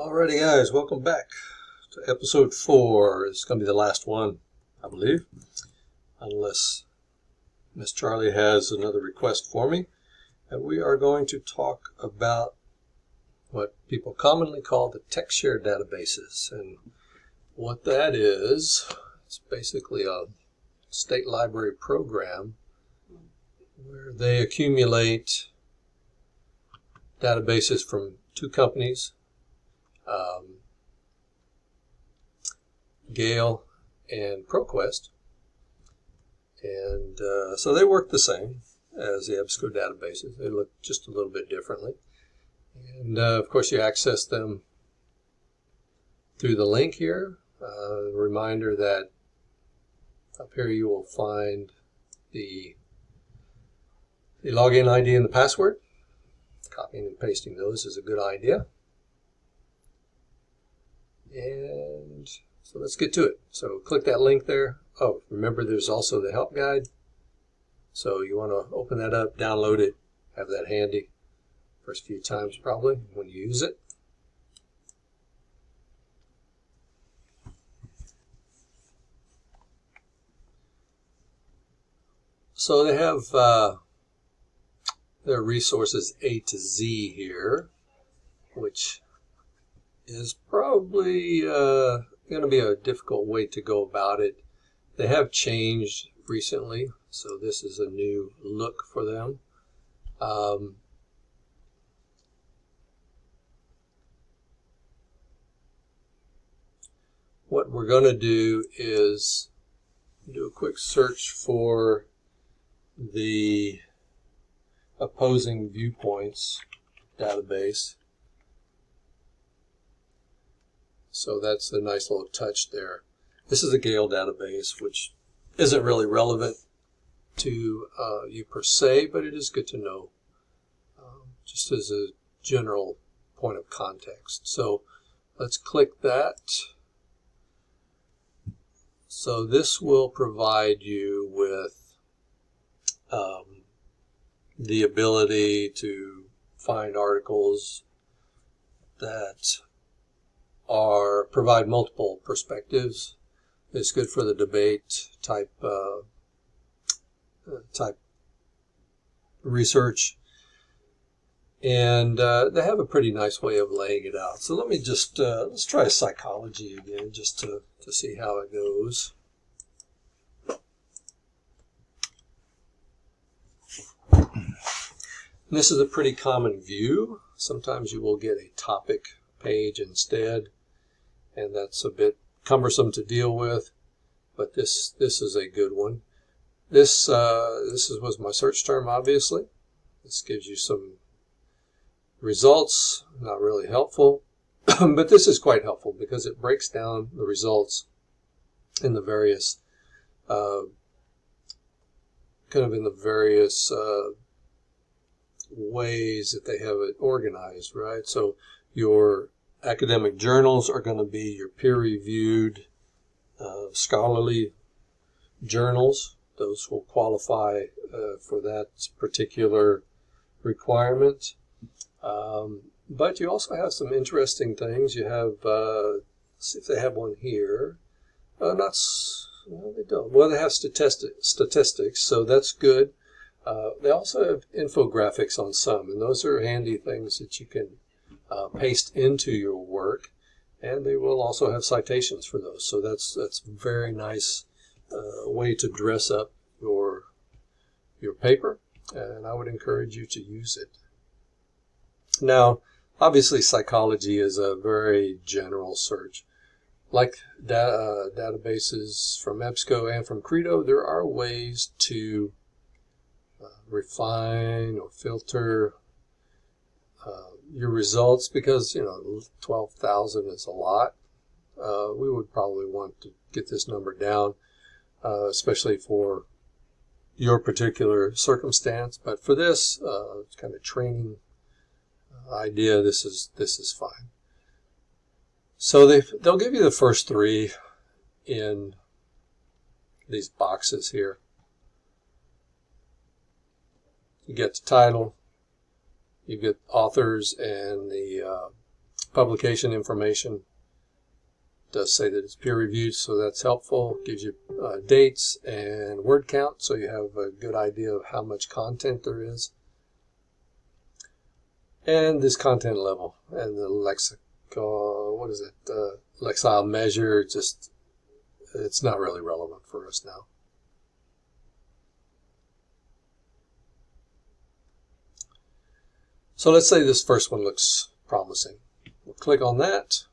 Alrighty guys, welcome back to episode 4. It's going to be the last one, I believe, unless Miss Charlie has another request for me. And we are going to talk about what people commonly call the Texshare databases. And what that is, it's basically a state library program where they accumulate databases from two companies, ENGL and ProQuest, and so they work the same as the EBSCO databases. They look just a little bit differently, and of course you access them through the link here. Reminder that up here you will find the login ID and the password. Copying and pasting those is a good idea. And so let's get to it. So click that link there. Oh, remember there's also the help guide. So you want to open that up, download it, have that handy first few times probably when you use it. So they have their resources A to Z here, which is probably going to be a difficult way to go about it. They have changed recently, so this is a new look for them. What we're going to do is do a quick search for the opposing viewpoints database. So that's a nice little touch there. This is a Gale database, which isn't really relevant to you per se, but it is good to know just as a general point of context. So let's click that. So this will provide you with the ability to find articles that provide multiple perspectives. It's good for the debate type research, and they have a pretty nice way of laying it out. So let me just let's try psychology again, just to see how it goes. And this is a pretty common view. Sometimes you will get a topic page instead, and that's a bit cumbersome to deal with, but this is a good one. This was my search term, obviously. This gives you some results, not really helpful, but this is quite helpful because it breaks down the results in the various ways that they have it organized, right? So your academic journals are going to be your peer-reviewed scholarly journals. Those will qualify for that particular requirement. But you also have some interesting things. You have, let's see if they have one here. No, they don't. Well, they have statistics, so that's good. They also have infographics on some, and those are handy things that you can paste into your work, and they will also have citations for those. So that's a very nice way to dress up your paper, and I would encourage you to use it. Now, obviously, psychology is a very general search. Like databases from EBSCO and from Credo, there are ways to refine or filter your results, because 12,000 is a lot. We would probably want to get this number down, especially for your particular circumstance. But for this kind of training idea, this is fine. So they'll give you the first 3 in these boxes here. You get the title, you get authors and the publication information. It does say that it's peer reviewed, so that's helpful. It gives you dates and word count, so you have a good idea of how much content there is. And this content level and the lexile measure, it's not really relevant for us now. So let's say this first one looks promising. We'll click on that,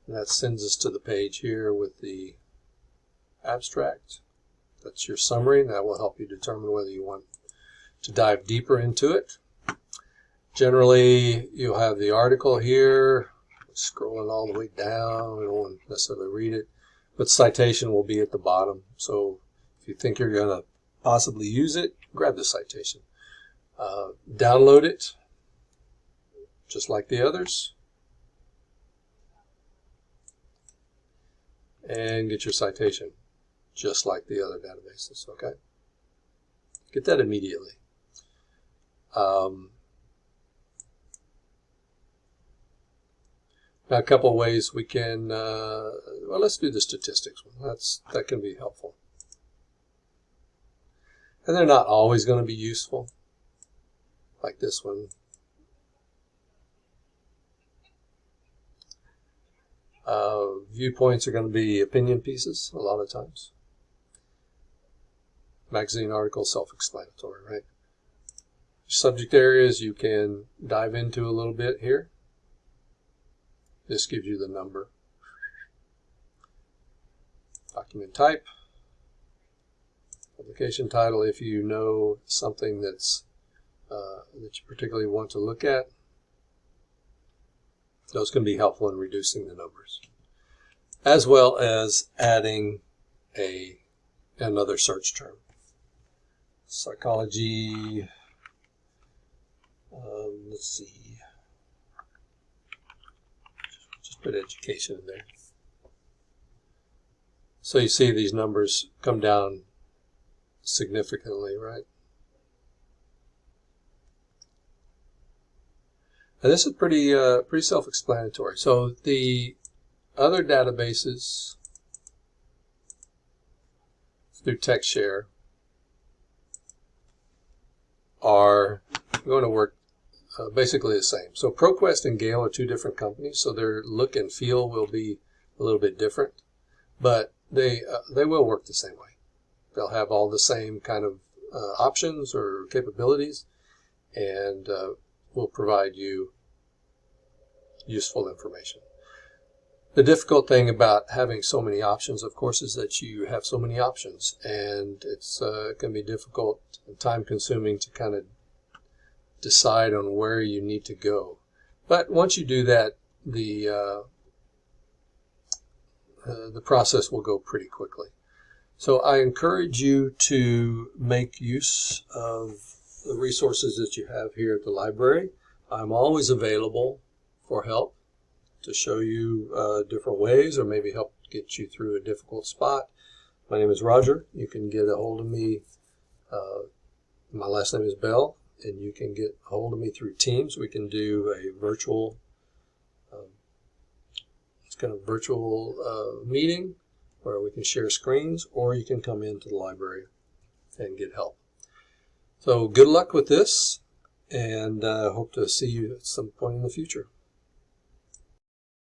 and that sends us to the page here with the abstract. That's your summary, and that will help you determine whether you want to dive deeper into it. Generally, you'll have the article here, scrolling all the way down. I don't want to necessarily read it, but citation will be at the bottom. So if you think you're going to possibly use it, grab the citation. Download it, just like the others, and get your citation, just like the other databases, okay? Get that immediately. Now, a couple of ways we can, well, let's do the statistics one. That can be helpful. And they're not always going to be useful, like this one. Viewpoints are going to be opinion pieces a lot of times. Magazine articles, self-explanatory, right? Subject areas you can dive into a little bit here. This gives you the number. Document type. Publication title, if you know something that's that you particularly want to look at. Those can be helpful in reducing the numbers, as well as adding another search term. Psychology, let's see, just put education in there. So you see these numbers come down significantly, right? And this is pretty self-explanatory. So the other databases through Texshare are going to work basically the same. So ProQuest and ENGL are two different companies, so their look and feel will be a little bit different, but they will work the same way. They'll have all the same kind of options or capabilities, and will provide you useful information. The difficult thing about having so many options, of course, is that you have so many options, and it can be difficult and time-consuming to kind of decide on where you need to go. But once you do that, the process will go pretty quickly. So I encourage you to make use of the resources that you have here at the library. I'm always available for help to show you different ways, or maybe help get you through a difficult spot. My name is Roger. You can get a hold of me. My last name is Bell, and you can get a hold of me through Teams. We can do a virtual, meeting where we can share screens, or you can come into the library and get help. So good luck with this, and hope to see you at some point in the future.